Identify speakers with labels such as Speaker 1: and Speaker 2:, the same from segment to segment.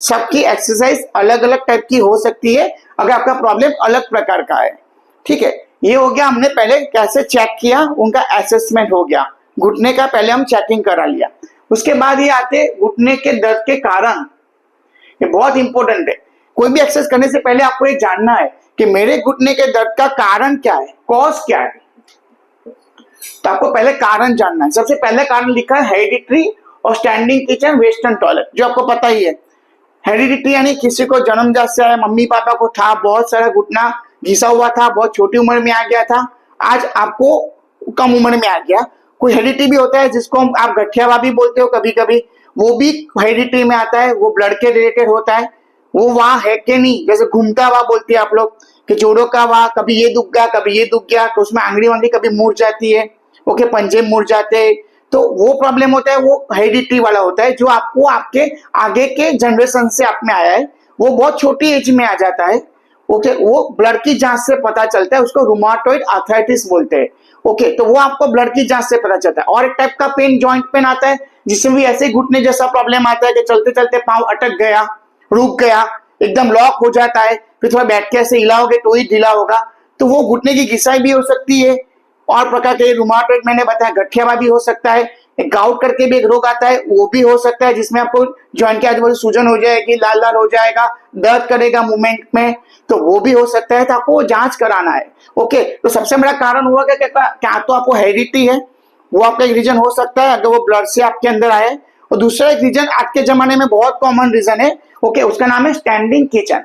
Speaker 1: सबकी एक्सरसाइज अलग अलग टाइप की हो सकती है अगर आपका प्रॉब्लम अलग प्रकार का है। ठीक है, ये हो गया, हमने पहले कैसे चेक किया, उनका असेसमेंट हो गया, घुटने का पहले हम चेकिंग करा लिया। उसके बाद ये आते घुटने के दर्द के कारण, ये बहुत इंपॉर्टेंट है। कोई भी एक्सरसाइज करने से पहले आपको ये जानना है कि मेरे घुटने के दर्द का कारण क्या है, कॉज क्या है। तो आपको पहले कारण जानना है। सबसे पहले कारण लिखा है हेरिडिटरी और स्टैंडिंग किचन वेस्टर्न टॉयलेट, जो आपको पता ही है। हेरिडिटरी यानी किसी को जन्मजात से है, मम्मी पापा को था, बहुत सारा घुटना घिसा हुआ था, बहुत छोटी उम्र में आ गया था, आज आपको कम उम्र में आ गया। कोई हेरिडिटरी भी होता है जिसको आप गठियावा भी बोलते हो कभी कभी, वो भी हेरिडिटरी में आता है, वो ब्लड के रिलेटेड होता है। वो वहां है कि नहीं, जैसे घूमता हुआ बोलते हैं आप लोग कि जोड़ों का वहां कभी ये दुख गया कभी ये दुख गया, तो उसमें आंगली वांगली कभी मुड़ जाती है, ओके, पंजे मुड़ जाते हैं, तो वो प्रॉब्लम होता है, वो हेरिडिटरी वाला होता है, जो आपको आपके आगे के जनरेशन से आप में आया है, वो बहुत छोटी एज में आ जाता है। ओके, वो ब्लड की जांच से पता चलता है, उसको रुमाटॉइड आर्थराइटिस बोलते हैं। ओके, तो वो आपको ब्लड की जांच से पता चलता है। और एक टाइप का पेन जॉइंट पेन आता है, जिसमें भी ऐसे घुटने जैसा प्रॉब्लम आता है कि चलते चलते पांव अटक गया, रुक गया, एकदम लॉक हो जाता है, फिर थोड़ा बैठ के ऐसे हिलाओगे तो ही ढीला होगा, तो वो घुटने की घिसाई भी हो सकती है। और प्रकार के रुमाटॉइड मैंने बताया, गठियावा भी हो सकता है, गाउट करके भी एक रोग आता है, वो भी हो सकता है, जिसमें आपको जॉइंट के आजू बाजू सूजन हो जाएगी, लाल लाल हो जाएगा, दर्द करेगा मूवमेंट में, तो वो भी हो सकता है। तो आपको वो जांच कराना है। ओके, तो सबसे बड़ा कारण हुआ क्या तो आपको हेरिडिटी है, वो आपका एक रीजन हो सकता है अगर वो ब्लड से आपके अंदर आए। और दूसरा एक रीजन आज के जमाने में बहुत कॉमन रीजन है, ओके, उसका नाम है standing kitchen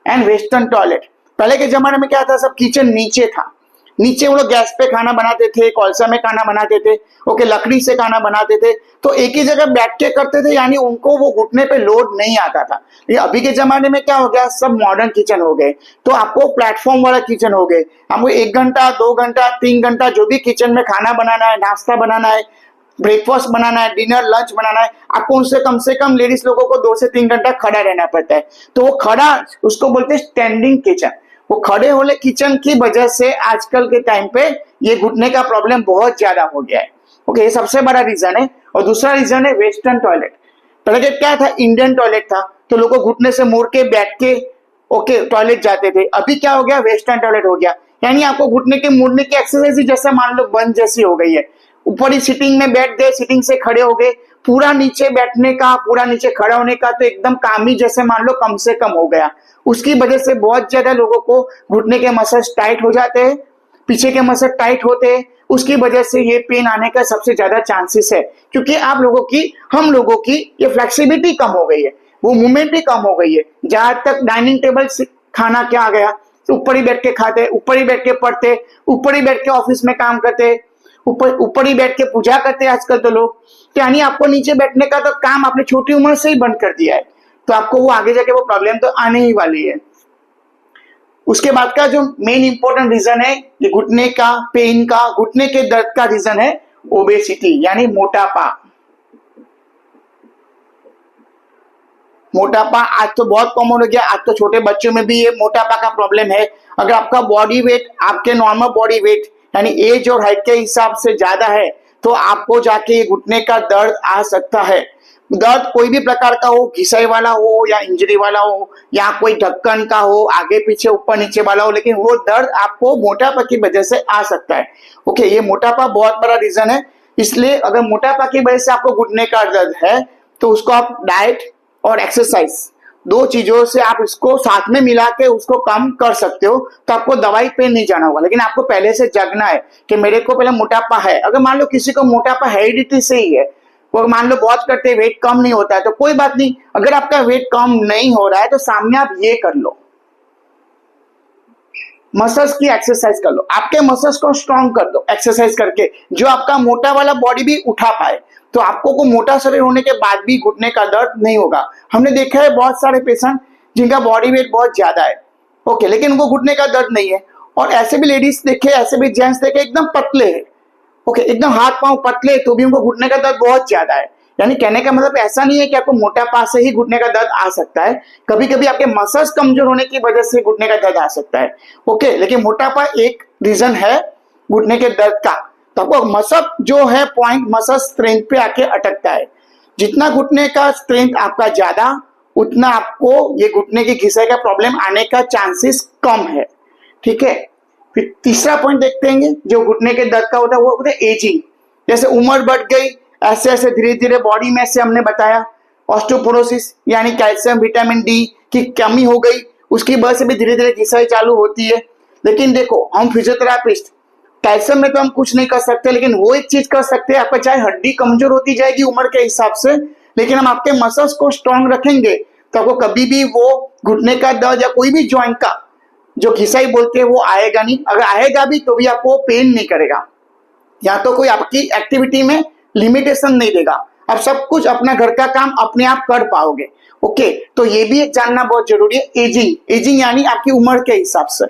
Speaker 1: and western toilet. पहले के जमाने में क्या था, सब किचन नीचे था, नीचे वो लोग गैस पे खाना बनाते थे, कोलसा में खाना बनाते थे, ओके, लकड़ी से खाना बनाते थे, तो एक ही जगह बैठ के करते थे, यानी उनको वो घुटने पे लोड नहीं आता था। ये अभी के जमाने में क्या हो गया, सब मॉडर्न किचन हो गए, तो आपको प्लेटफॉर्म वाला किचन हो गए। आपको 1 घंटा 2 घंटा 3 घंटा जो भी किचन में खाना बनाना है, नाश्ता बनाना है, ब्रेकफास्ट बनाना है, डिनर लंच बनाना है, आपको उनसे कम से कम लेडीज लोगों को 2 से 3 घंटा खड़ा रहना पड़ता है। तो वो खड़ा, उसको बोलते हैं स्टैंडिंग किचन। वो खड़े होने किचन की वजह से आजकल के टाइम पे ये घुटने का प्रॉब्लम बहुत ज्यादा हो गया है। ओके, ये सबसे बड़ा रीजन है। और दूसरा रीजन है वेस्टर्न टॉयलेट। पहले क्या था, इंडियन टॉयलेट था, तो लोगों घुटने से मुड़ के बैठ के ओके टॉयलेट जाते थे। अभी क्या हो गया, वेस्टर्न टॉयलेट हो गया, यानी आपको घुटने के मुड़ने की एक्सरसाइज ही जैसे मान लो बंद जैसी हो गई है। ऊपर ही सिटिंग में बैठ गए, सिटिंग से खड़े हो गए, पूरा नीचे बैठने का, पूरा नीचे खड़ा होने का तो एकदम काम ही जैसे मान लो कम से कम हो गया। उसकी वजह से बहुत ज्यादा लोगों को घुटने के मसल्स टाइट हो जाते हैं, पीछे के मसल टाइट होते हैं, उसकी वजह से ये पेन आने का सबसे ज्यादा चांसेस है। क्योंकि आप लोगों की, हम लोगों की ये फ्लेक्सिबिलिटी कम हो गई है, वो मूवमेंट भी कम हो गई है। जहां तक डाइनिंग टेबल से खाना क्या आ गया, तो ऊपर ही बैठ के खाते, ऊपर ही बैठ के पढ़ते, ऊपर ही बैठ के ऑफिस में काम करते, ऊपर ही बैठ के पूजा करते हैं आजकल तो लोग। तो यानी आपको नीचे बैठने का तो काम आपने छोटी उम्र से ही बंद कर दिया है, तो आपको वो आगे जाके वो प्रॉब्लम तो आने ही वाली है। उसके बाद का जो मेन इंपॉर्टेंट रीजन है ये घुटने का पेन का, घुटने के दर्द का रीजन है ओबेसिटी, यानी मोटापा। मोटापा आज तो बहुत कॉमन हो गया, आज तो छोटे बच्चों में भी ये मोटापा का प्रॉब्लम है। अगर आपका बॉडी वेट आपके नॉर्मल बॉडी वेट यानी एज और हाइट के हिसाब से ज्यादा है, तो आपको जाके ये घुटने का दर्द आ सकता है। दर्द कोई भी प्रकार का हो, घिसाई वाला हो या इंजरी वाला हो या कोई ढक्कन का हो, आगे पीछे ऊपर नीचे वाला हो, लेकिन वो दर्द आपको मोटापा की वजह से आ सकता है। ओके, ये मोटापा बहुत बड़ा रीजन है। इसलिए अगर मोटापा की वजह से आपको घुटने का दर्द है, तो उसको आप डाइट और एक्सरसाइज 2 चीजों से आप इसको साथ में मिला के उसको कम कर सकते हो। तो आपको दवाई पे नहीं जाना होगा, लेकिन आपको पहले से जगना है कि मेरे को पहले मोटापा है। अगर मान लो किसी को मोटापा हेरिडिटी से ही है, वो मान लो बहुत करते वेट कम नहीं होता है, तो कोई बात नहीं। अगर आपका वेट कम नहीं हो रहा है तो सामने आप ये कर लो, मसल्स की एक्सरसाइज कर लो, आपके मसल्स को स्ट्रॉन्ग कर दो एक्सरसाइज करके, जो आपका मोटा वाला बॉडी भी उठा पाए। तो आपको को मोटा शरीर होने के बाद भी घुटने का दर्द नहीं होगा। हमने देखा है बहुत सारे पेशेंट जिनका बॉडी वेट बहुत ज्यादा है, ओके, लेकिन उनको घुटने का दर्द नहीं है। और ऐसे भी लेडीज देखे, ऐसे भी जेंट्स देखे एकदम पतले है, ओके, एकदम हाथ पांव पतले, तो भी उनको घुटने का दर्द बहुत ज्यादा है। यानी कहने का मतलब ऐसा नहीं है कि आपको मोटापा से ही घुटने का दर्द आ सकता है, कभी कभी आपके मसल्स कमजोर होने की वजह से घुटने का दर्द आ सकता है। ओके, लेकिन मोटापा एक रीजन है घुटने के दर्द का। तो आपको मसल जो है पॉइंट मसल स्ट्रेंथ पे आके अटकता है। जितना घुटने का स्ट्रेंथ आपका ज्यादा उतना आपको ये घुटने की घिसाई का प्रॉब्लम आने का चांसेस कम है। ठीक है, फिर तीसरा पॉइंट देखते हैं जो घुटने के दर्द का होता है वो होता है एजिंग। जैसे उम्र बढ़ गई ऐसे ऐसे धीरे धीरे बॉडी में से हमने बताया ऑस्टियोपोरोसिस यानी कैल्शियम विटामिन डी की कमी हो गई, उसकी वजह से भी धीरे धीरे घिसाई चालू होती है। लेकिन देखो हम फिजियोथेरापिस्ट कैल्शियम में तो हम कुछ नहीं कर सकते, लेकिन वो एक चीज कर सकते हैं, आपका चाहे हड्डी कमजोर होती जाएगी उम्र के हिसाब से, लेकिन हम आपके मसल्स को स्ट्रांग रखेंगे तो आपको कभी भी वो घुटने का दर्द या कोई भी जॉइंट का जो घिसाई बोलते हैं वो आएगा नहीं। अगर आएगा भी तो भी आपको पेन नहीं करेगा, या तो कोई आपकी एक्टिविटी में लिमिटेशन नहीं देगा, आप सब कुछ अपना घर का काम अपने आप कर पाओगे। ओके, तो ये भी एक जानना बहुत जरूरी है। एजिंग यानी आपकी उम्र के हिसाब से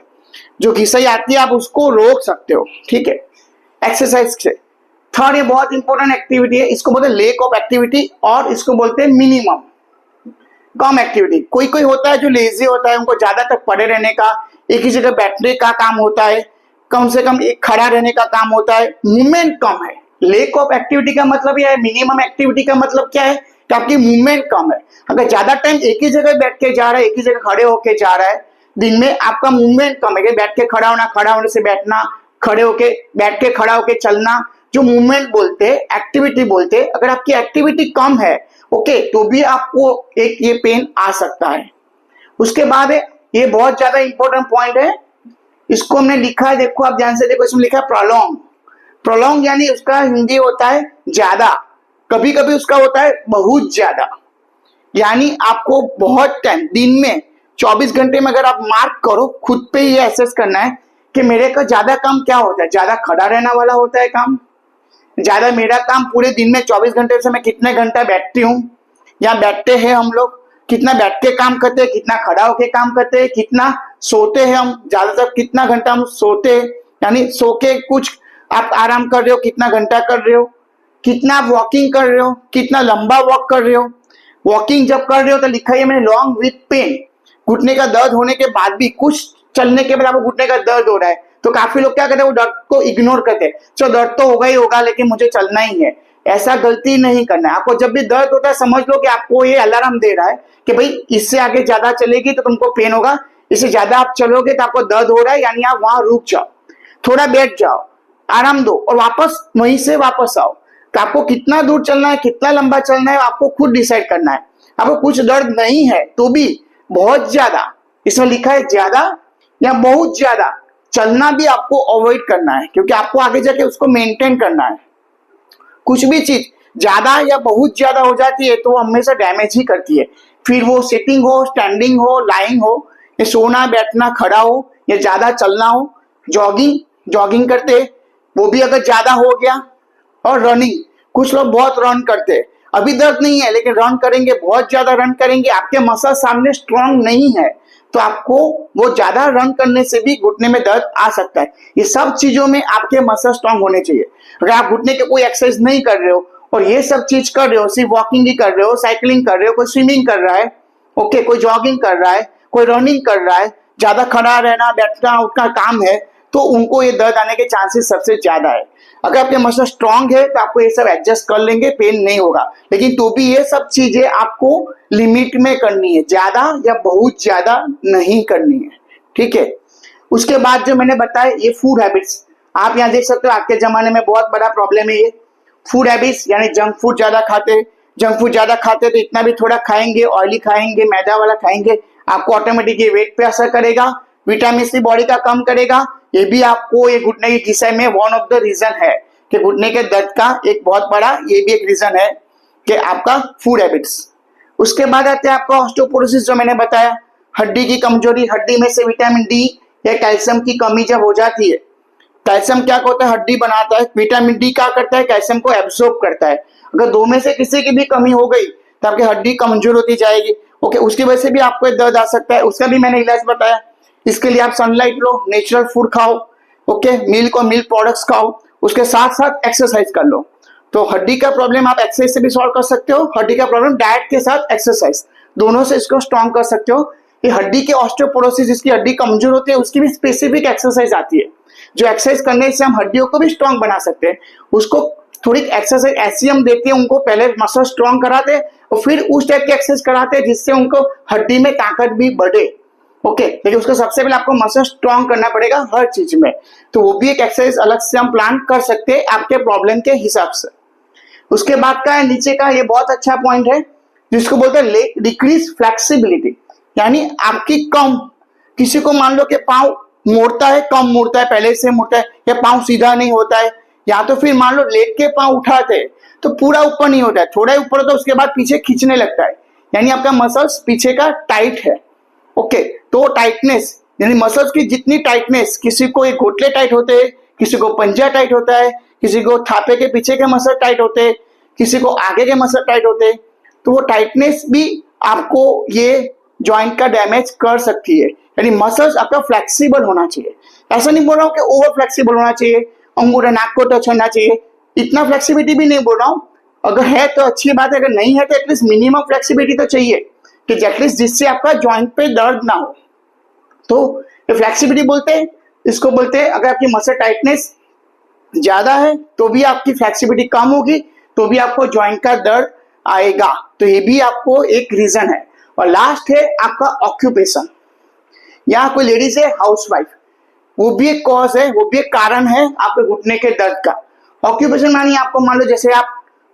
Speaker 1: जो घिसाई आती है आप उसको रोक सकते हो। ठीक है, एक्सरसाइज से। थर्ड, ये बहुत इंपॉर्टेंट एक्टिविटी है, इसको बोलते हैं लेक ऑफ एक्टिविटी और इसको बोलते हैं मिनिमम कम एक्टिविटी। कोई कोई होता है जो लेजी होता है, उनको ज्यादा तक पड़े रहने का, एक ही जगह बैठने का काम होता है, कम से कम एक खड़ा रहने का काम होता है, मूवमेंट कम है। लेक ऑफ एक्टिविटी का मतलब यह है, मिनिमम एक्टिविटी का मतलब क्या है कि आपकी मूवमेंट कम है। अगर ज्यादा टाइम एक ही जगह बैठ के जा रहा है, एक ही जगह खड़े होके जा रहा है, दिन में आपका मूवमेंट कम है। बैठ के खड़ा होना, खड़ा होने से बैठना, खड़े होके बैठ के खड़ा होके चलना, जो मूवमेंट बोलते हैं, एक्टिविटी बोलते हैं, अगर आपकी एक्टिविटी कम है ओके तो भी आपको एक ये पेन आ सकता है। उसके बाद ये बहुत ज्यादा इंपॉर्टेंट पॉइंट है, इसको हमने लिखा है, देखो आप ध्यान से देखो, इसमें लिखा है प्रोलॉन्ग। प्रोलॉन्ग यानी उसका हिंदी होता है ज्यादा, कभी कभी उसका होता है बहुत ज्यादा, यानी आपको बहुत टाइम दिन में 24 घंटे में अगर आप मार्क करो, खुद पे ये एसेस करना है कि मेरे का ज्यादा काम क्या होता है, ज्यादा खड़ा रहना वाला होता है काम, ज्यादा मेरा काम पूरे दिन में 24 घंटे से मैं कितने घंटा बैठती हूँ या बैठते हैं हम लोग, कितना बैठ के काम करते हैं, कितना खड़ा होके काम करते हैं, कितना सोते हैं हम, ज्यादातर कितना घंटा हम सोते हैं, यानी सो के कुछ आप आराम कर रहे हो, कितना घंटा कर रहे हो, कितना आप वॉकिंग कर रहे हो, कितना लंबा वॉक कर रहे हो। वॉकिंग जब कर रहे हो तो लिखा है मैंने लॉन्ग विथ पेन, घुटने का दर्द होने के बाद भी, कुछ चलने के बाद आपको घुटने का दर्द हो रहा है तो काफी लोग क्या करते हैं, वो दर्द को इग्नोर करते हैं, चलो दर्द तो होगा ही होगा लेकिन मुझे चलना ही है। ऐसा गलती नहीं करना है। आपको जब भी दर्द होता है समझ लो कि आपको ये अलार्म दे रहा है कि भाई इससे आगे ज्यादा चलेगी तो तुमको पेन होगा, इससे ज्यादा आप चलोगे तो आपको दर्द हो रहा है, यानी आप वहां रुक जाओ, थोड़ा बैठ जाओ, आराम दो और वापस वहीं से वापस आओ। तो आपको कितना दूर चलना है, कितना लंबा चलना है, आपको खुद डिसाइड करना है। आपको कुछ दर्द नहीं है तो भी बहुत ज्यादा, इसमें लिखा है ज्यादा या बहुत ज्यादा चलना भी आपको अवॉइड करना है, क्योंकि आपको आगे जाके उसको मेंटेन करना है। कुछ भी चीज ज्यादा या बहुत ज्यादा हो जाती है तो हमेशा डैमेज ही करती है, फिर वो सिटिंग हो, स्टैंडिंग हो, लाइंग हो, या सोना बैठना, खड़ा हो, या ज्यादा चलना हो, जॉगिंग करते वो भी अगर ज्यादा हो गया, और रनिंग, कुछ लोग बहुत रन करते हैं, अभी दर्द नहीं है लेकिन रन करेंगे, बहुत ज्यादा रन करेंगे, आपके मसल सामने स्ट्रांग नहीं है तो आपको वो ज्यादा रन करने से भी घुटने में दर्द आ सकता है। ये सब चीजों में आपके मसल स्ट्रांग होने चाहिए। अगर आप घुटने के कोई एक्सरसाइज नहीं कर रहे हो और ये सब चीज कर रहे हो, सिर्फ वॉकिंग ही कर रहे हो, साइकिलिंग कर रहे हो, कोई स्विमिंग कर रहा है ओके, कोई जॉगिंग कर रहा है, कोई रनिंग कर रहा है, ज्यादा खड़ा रहना बैठना उठना काम है, तो उनको ये दर्द आने के चांसेस सबसे ज्यादा है। अगर आपके मसल स्ट्रांग है तो आपको ये सब एडजस्ट कर लेंगे, पेन नहीं होगा, लेकिन तो भी ये सब चीजें आपको लिमिट में करनी है, ज्यादा या बहुत ज्यादा नहीं करनी है। ठीक है, उसके बाद जो मैंने बताया ये फूड हैबिट्स, आप यहाँ देख सकते हो आज के जमाने में बहुत बड़ा प्रॉब्लम है ये फूड हैबिट्स, यानी जंक फूड ज्यादा खाते। जंक फूड ज्यादा खाते तो इतना भी थोड़ा खाएंगे, ऑयली खाएंगे, मैदा वाला खाएंगे, आपको ऑटोमेटिकली वेट पे असर करेगा, विटामिन सी बॉडी का कम करेगा। ये भी आपको ये घुटने की घिसाई में वन ऑफ द रीजन है कि घुटने के दर्द का एक बहुत बड़ा ये भी एक रीजन है कि आपका फूड हैबिट्स। उसके बाद आते हैं आपका ऑस्टियोपोरोसिस, जो मैंने बताया, हड्डी की कमजोरी, हड्डी में से विटामिन डी या कैल्शियम की कमी जब हो जाती है। कैल्शियम क्या होता है, हड्डी बनाता है, विटामिन डी क्या करता है, कैल्शियम को एब्सॉर्ब करता है। अगर दो में से किसी की भी कमी हो गई तो आपकी हड्डी कमजोर होती जाएगी ओके, उसकी वजह से भी आपको दर्द आ सकता है। उसका भी मैंने इलाज बताया। इसके लिए आप सनलाइट लो, नेचुरल फूड खाओ ओके, मिल्क और मिल्क प्रोडक्ट्स खाओ, उसके साथ साथ एक्सरसाइज कर लो। तो हड्डी का प्रॉब्लम आप एक्सरसाइज से भी सॉल्व कर सकते हो, हड्डी का प्रॉब्लम डाइट के साथ एक्सरसाइज दोनों से इसको स्ट्रॉन्ग कर सकते हो। ये हड्डी के ऑस्टियोपोरोसिस, जिसकी हड्डी कमजोर होती है, उसकी भी स्पेसिफिक एक्सरसाइज आती है, जो एक्सरसाइज करने से हम हड्डियों को भी स्ट्रॉन्ग बना सकते हैं। उसको थोड़ी एक्सरसाइज ऐसी हम देते हैं, उनको पहले मसल स्ट्रॉन्ग कराते हैं, और फिर उस टाइप की एक्सरसाइज कराते हैं जिससे उनको हड्डी में ताकत भी बढ़े। ओके, लेकिन उसको सबसे पहले आपको मसल स्ट्रॉन्ग करना पड़ेगा हर चीज में, तो वो भी एक एक्सरसाइज अलग से हम प्लान कर सकते हैं आपके प्रॉब्लम के हिसाब से। उसके बाद का है नीचे का, ये बहुत अच्छा पॉइंट है जिसको बोलते हैं डिक्रीज फ्लेक्सिबिलिटी, यानी आपकी कम, किसी को मान लो कि पाँव मोड़ता है, कम मुड़ता है, पहले से मुड़ता है, या पाँव सीधा नहीं होता है, या तो फिर मान लो लेट के पाँव उठाते हैं तो पूरा ऊपर नहीं होता है, थोड़ा ऊपर होता है, उसके बाद पीछे खींचने लगता है, यानी आपका मसल्स पीछे का टाइट है। ओके, तो टाइटनेस यानी मसल्स की जितनी टाइटनेस, किसी को एक घोटले टाइट होते हैं, किसी को पंजा टाइट होता है, किसी को थापे के पीछे के मसल टाइट होते हैं, किसी को आगे के मसल टाइट होते हैं, तो वो टाइटनेस भी आपको ये जॉइंट का डैमेज कर सकती है। यानी मसल्स आपका फ्लेक्सिबल होना चाहिए, ऐसा नहीं बोल रहा हूँ कि ओवर फ्लेक्सिबल होना चाहिए, अंगूठे नाक को टच होना चाहिए, इतना फ्लेक्सिबिलिटी भी नहीं बोल रहा हूँ, अगर है तो अच्छी बात है, अगर नहीं है तो एटलीस्ट मिनिमम फ्लेक्सिबिलिटी तो चाहिए कि एटलीस्ट जिससे आपका जॉइंट पे दर्द ना हो। तो ये फ्लेक्सिबिलिटी बोलते हैं, इसको बोलते हैं अगर आपकी मसल टाइटनेस ज्यादा है तो भी आपकी फ्लेक्सिबिलिटी कम होगी तो भी आपको जॉइंट का दर्द आएगा, तो ये भी आपको एक रीजन है। और लास्ट है आपका ऑक्यूपेशन, यहाँ कोई लेडीज है हाउसवाइफ, वो भी एक कॉज है, वो भी एक कारण है आपके घुटने के दर्द का। ऑक्यूपेशन मानिए आपको मान लो जैसे आप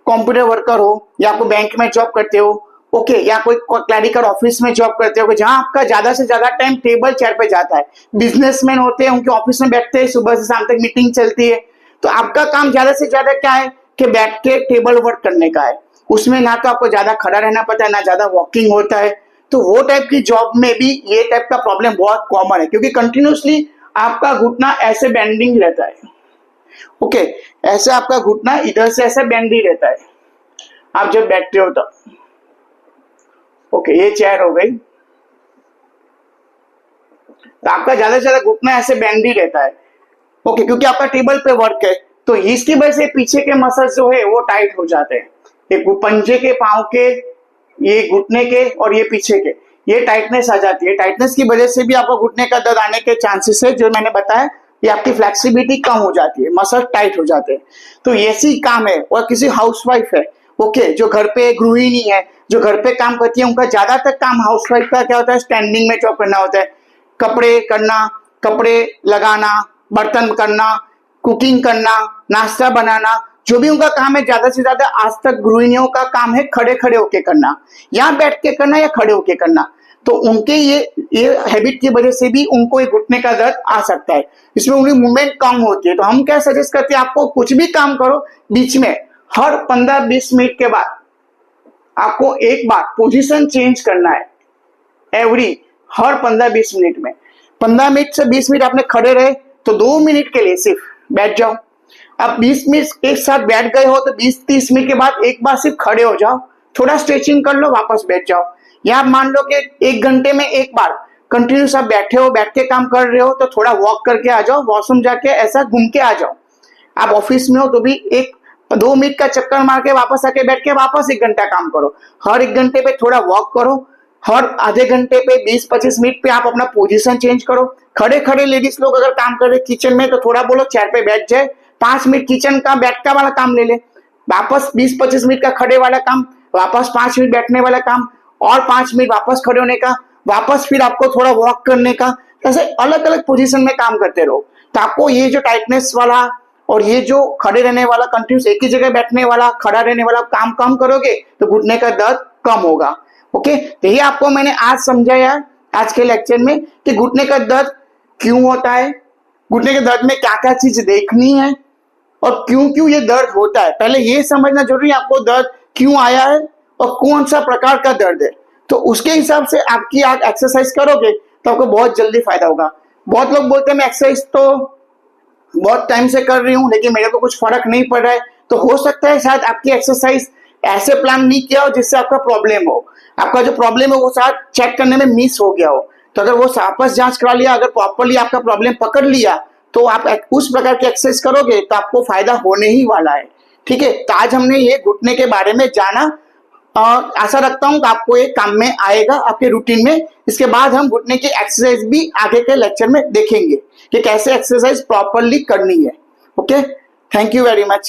Speaker 1: कंप्यूटर वर्कर हो, या आपको बैंक में जॉब करते हो, ओके, या कोई क्लरिकल ऑफिस में जॉब करते हो, जहां आपका ज्यादा से ज्यादा टाइम टेबल चेयर पे जाता है। बिजनेसमैन होते हैं, उनके ऑफिस में बैठते हैं, सुबह से शाम तक मीटिंग चलती है, तो आपका काम ज्यादा से ज्यादा क्या है कि बैठ के टेबल वर्क करने का है, उसमें ना तो आपको ज्यादा खड़ा रहना पड़ता है, ना ज्यादा वॉकिंग होता है। तो वो टाइप की जॉब में भी ये टाइप का प्रॉब्लम बहुत कॉमन है, क्योंकि कंटिन्यूसली आपका घुटना ऐसे बेंडिंग रहता है। ओके, ऐसे आपका घुटना इधर से ऐसे बेंड ही रहता है आप जब बैठते हो तो। ओके, ये चेयर हो गई, तो आपका ज्यादा से ज्यादा घुटना ऐसे बेंड ही रहता है। ओके, क्योंकि आपका टेबल पे वर्क है, तो इसकी वजह से पीछे के मसल्स जो है वो टाइट हो जाते हैं, एक पंजे के, पांव के, ये घुटने के और ये पीछे के, ये टाइटनेस आ जाती है। टाइटनेस की वजह से भी आपको घुटने का दर्द आने के चांसेस है, जो मैंने बताया, ये आपकी फ्लेक्सिबिलिटी कम हो जाती है, मसल टाइट हो जाते हैं। तो ऐसी काम है। और किसी हाउसवाइफ है, ओके, जो घर पे गृहिणी है, जो घर पे काम करती है, उनका ज्यादातर काम हाउसवाइफ का क्या होता है, स्टैंडिंग में जॉब करना होता है, कपड़े करना, कपड़े लगाना, बर्तन करना, कुकिंग करना, नाश्ता बनाना, जो भी उनका काम है ज्यादा से ज्यादा आज तक गृहिणियों का काम है खड़े खड़े होके करना, या बैठ के करना या खड़े होके करना। तो उनके ये हैबिट की वजह से भी उनको एक घुटने का दर्द आ सकता है, इसमें उनकी मूवमेंट कम होती है। तो हम क्या सजेस्ट करते हैं, आपको कुछ भी काम करो, बीच में हर 15-20 मिनट के बाद आपको एक बार पोजीशन चेंज करना है, हर 15-20 मिनट में। 15 मिनट से 20 मिनट आपने खड़े रहे तो 2 मिनट के लिए सिर्फ बैठ जाओ। अब 20 मिनट एक साथ बैठ गए हो तो 20-30 मिनट के बाद एक बार सिर्फ खड़े हो जाओ, थोड़ा स्ट्रेचिंग कर लो, वापस बैठ जाओ। या मान लो कि 1 घंटे में एक बार कंटिन्यूस आप बैठे हो, बैठ के काम कर रहे हो, तो थोड़ा वॉक करके आ जाओ, वॉशरूम जाके ऐसा घूम के आ जाओ। आप ऑफिस में हो तो भी 1-2 मिनट का चक्कर मार के वापस आके बैठ के वापस 1 घंटा काम करो। हर 1 घंटे पे थोड़ा वॉक करो, हर आधे घंटे पे 20-25 मिनट पे आप अपना पोजीशन चेंज करो। खड़े खड़े लेडीज लोग अगर काम कर रहे किचन में, तो थोड़ा बोलो चेयर पे बैठ जाए, 5 मिनट किचन का बैठका वाला काम ले ले, वापस 20-25 मिनट का खड़े वाला काम, वापस 5 मिनट बैठने वाला काम, और 5 मिनट वापस खड़े होने का, वापस फिर आपको थोड़ा वॉक करने का। ऐसे अलग अलग पोजीशन में काम करते रहो, तो आपको ये जो टाइटनेस वाला और ये जो खड़े रहने वाला, कंटिन्यूस एक ही जगह बैठने वाला, खड़ा रहने वाला काम कम करोगे तो घुटने का दर्द कम होगा। ओके, तो ये आपको मैंने आज समझाया आज के लेक्चर में कि घुटने का दर्द क्यों होता है, घुटने के दर्द में क्या क्या चीज देखनी है, और क्यों क्यों ये दर्द होता है। पहले ये समझना जरूरी है आपको दर्द क्यों आया है और कौन सा प्रकार का दर्द है, तो उसके हिसाब से आपकी आप एक्सरसाइज करोगे तो आपको बहुत जल्दी फायदा होगा। बहुत लोग बोलते हैं मैं एक्सरसाइज तो बहुत टाइम से कर रही हूँ लेकिन मेरे को कुछ फर्क नहीं पड़ रहा है, तो हो सकता है शायद आपकी एक्सरसाइज ऐसे प्लान नहीं किया हो जिससे आपका प्रॉब्लम हो, आपका जो प्रॉब्लम है वो शायद चेक करने में मिस हो गया हो। तो अगर वो वापस जांच करा लिया, अगर प्रॉपरली आपका प्रॉब्लम पकड़ लिया, तो आप उस प्रकार की एक्सरसाइज करोगे तो आपको फायदा होने ही वाला है। ठीक है, तो आज हमने ये घुटने के बारे में जाना, और आशा रखता हूं कि आपको ये काम में आएगा आपके रूटीन में। इसके बाद हम घुटने की एक्सरसाइज भी आगे के लेक्चर में देखेंगे कि कैसे एक्सरसाइज प्रॉपरली करनी है। Okay, thank you very much.